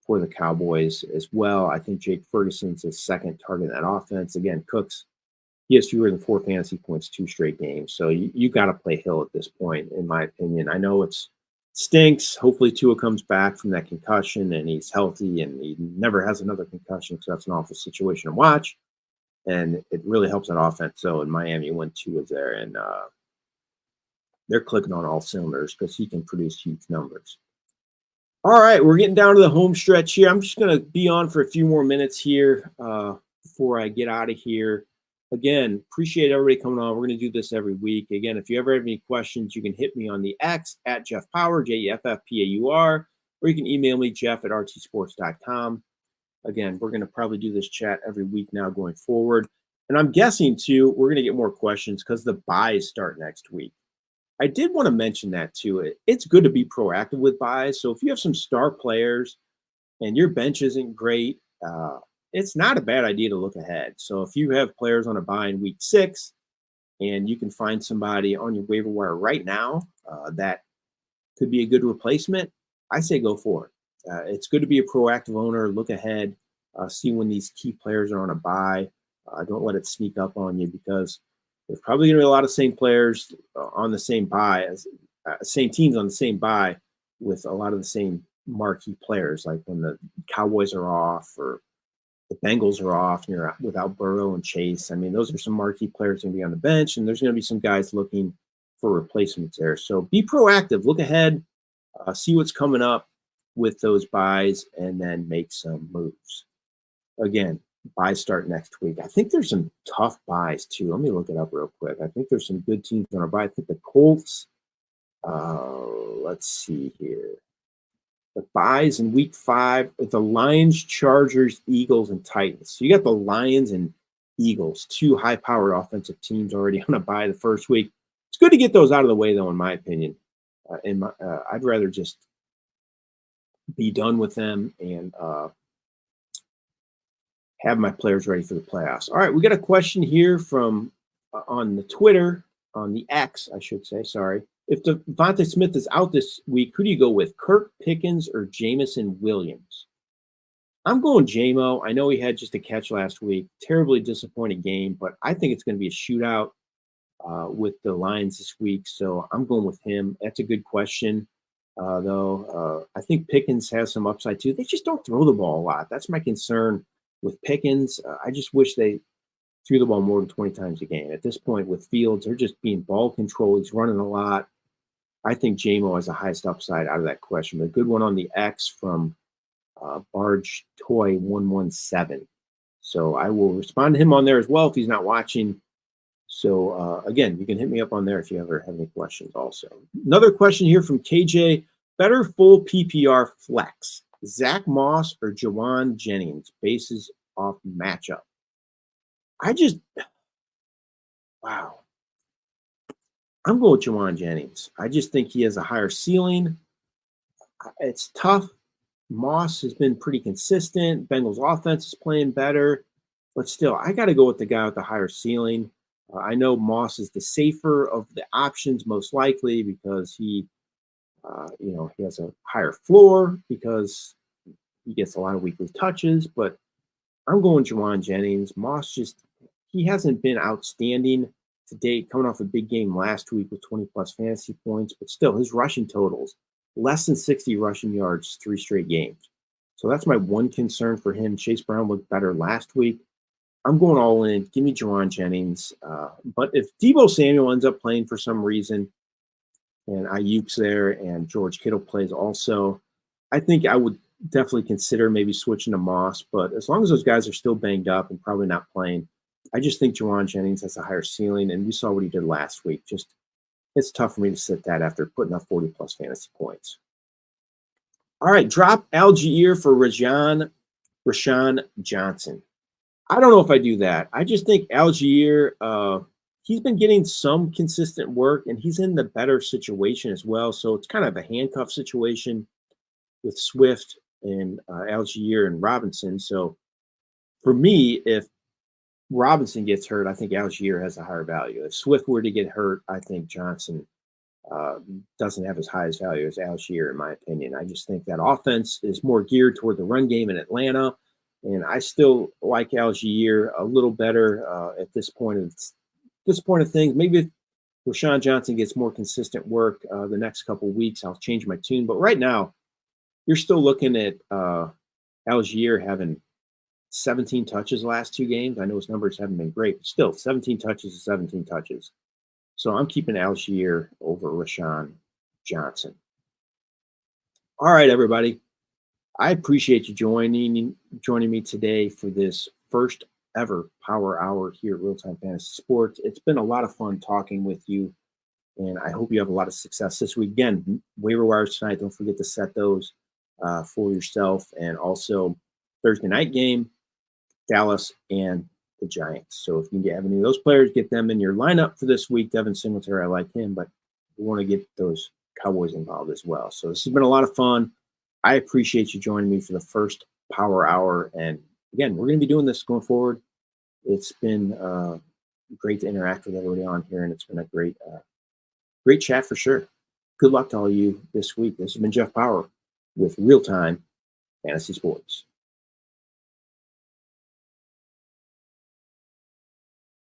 for the Cowboys as well. I think Jake Ferguson's his second target in that offense. Again, Cooks, he has fewer than 4 fantasy points 2 straight games. So you got to play Hill at this point, in my opinion. I know it stinks. Hopefully Tua comes back from that concussion and he's healthy and he never has another concussion because that's an awful situation to watch. And it really helps that offense. So in Miami, when Tua's there, and they're clicking on all cylinders because he can produce huge numbers. All right, we're getting down to the home stretch here. I'm just going to be on for a few more minutes here before I get out of here. Again, appreciate everybody coming on. We're going to do this every week. Again, if you ever have any questions, you can hit me on the X at Jeff Paur, JeffPaur, or you can email me, jeff@rtsports.com. Again, we're going to probably do this chat every week now going forward. And I'm guessing, too, we're going to get more questions because the buys start next week. I did want to mention that too. It's good to be proactive with buys. So if you have some star players and your bench isn't great, it's not a bad idea to look ahead. So if you have players on a buy in week 6 and you can find somebody on your waiver wire right now that could be a good replacement, I say go for it. It's good to be a proactive owner, look ahead, see when these key players are on a buy. Don't let it sneak up on you because there's probably going to be a lot of same players on the same buy, as same teams on the same buy with a lot of the same marquee players, like when the Cowboys are off or the Bengals are off and you're without Burrow and Chase. Those are some marquee players going to be on the bench, and there's going to be some guys looking for replacements there. So be proactive, look ahead, see what's coming up with those buys, and then make some moves. Again, buys start next week. I think there's some tough buys too. Let me look it up real quick. I think there's some good teams on our buy. I think the Colts, let's see here. The buys in week 5 with the Lions, Chargers, Eagles, and Titans. So you got the Lions and Eagles, 2 high-powered offensive teams already on a buy the first week. It's good to get those out of the way, though, in my opinion. I'd rather just be done with them and have my players ready for the playoffs. All right, we got a question here from on the Twitter, on the X, I should say, sorry. If Devontae Smith is out this week, who do you go with, Kirk Pickens or Jameson Williams? I'm going J-Mo. I know he had just a catch last week. Terribly disappointing game, but I think it's going to be a shootout with the Lions this week, so I'm going with him. That's a good question, though. I think Pickens has some upside, too. They just don't throw the ball a lot. That's my concern with Pickens. I just wish they threw the ball more than 20 times a game. At this point with Fields, they're just being ball control. He's running a lot. I think J-Mo has the highest upside out of that question. But a good one on the X from Barge Toy 117. So I will respond to him on there as well if he's not watching. So again, you can hit me up on there if you ever have any questions also. Another question here from KJ. Better full PPR flex, Zach Moss or Jawan Jennings, bases off matchup? Wow. I'm going with Juwan Jennings. I just think he has a higher ceiling. It's tough. Moss has been pretty consistent. Bengals offense is playing better, but still, I got to go with the guy with the higher ceiling. I know Moss is the safer of the options, most likely because he has a higher floor because he gets a lot of weekly touches. But I'm going Juwan Jennings. Moss he hasn't been outstanding to date, coming off a big game last week with 20 plus fantasy points, but still his rushing totals less than 60 rushing yards 3 straight games. So that's my one concern for him. Chase Brown looked better last week. I'm going all in. Give me Juwan Jennings. But if Deebo Samuel ends up playing for some reason, and Ayuk's there, and George Kittle plays also, I think I would definitely consider maybe switching to Moss. But as long as those guys are still banged up and probably not playing, I just think Juwan Jennings has a higher ceiling, and we saw what he did last week. It's tough for me to sit that after putting up 40 plus fantasy points. All right, drop Algier for Rashawn Johnson. I don't know if I do that. I just think Algier, he's been getting some consistent work, and he's in the better situation as well. So it's kind of a handcuff situation with Swift and Algier and Robinson. So for me, if Robinson gets hurt, I think Algier has a higher value. If Swift were to get hurt, I think Johnson doesn't have as high as value as Algier, in my opinion. I just think that offense is more geared toward the run game in Atlanta, and I still like Algier a little better at this point of things. Maybe if Rashawn Johnson gets more consistent work the next couple of weeks, I'll change my tune. But right now, you're still looking at Algier having 17 touches the last 2 games. I know his numbers haven't been great, but still 17 touches is 17 touches. So I'm keeping Algier over Rashawn Johnson. All right, everybody. I appreciate you joining me today for this first ever Power Hour here at RealTime Fantasy Sports. It's been a lot of fun talking with you, and I hope you have a lot of success this week. Again, waiver wires tonight. Don't forget to set those for yourself. And also Thursday night game, Dallas and the Giants. So if you can have any of those players, get them in your lineup for this week. Devin Singletary, I like him, but we want to get those Cowboys involved as well. So this has been a lot of fun. I appreciate you joining me for the first Power Hour. And again, we're going to be doing this going forward. It's been great to interact with everybody on here, and it's been a great chat for sure. Good luck to all of you this week. This has been Jeff Paur with RealTime Fantasy Sports.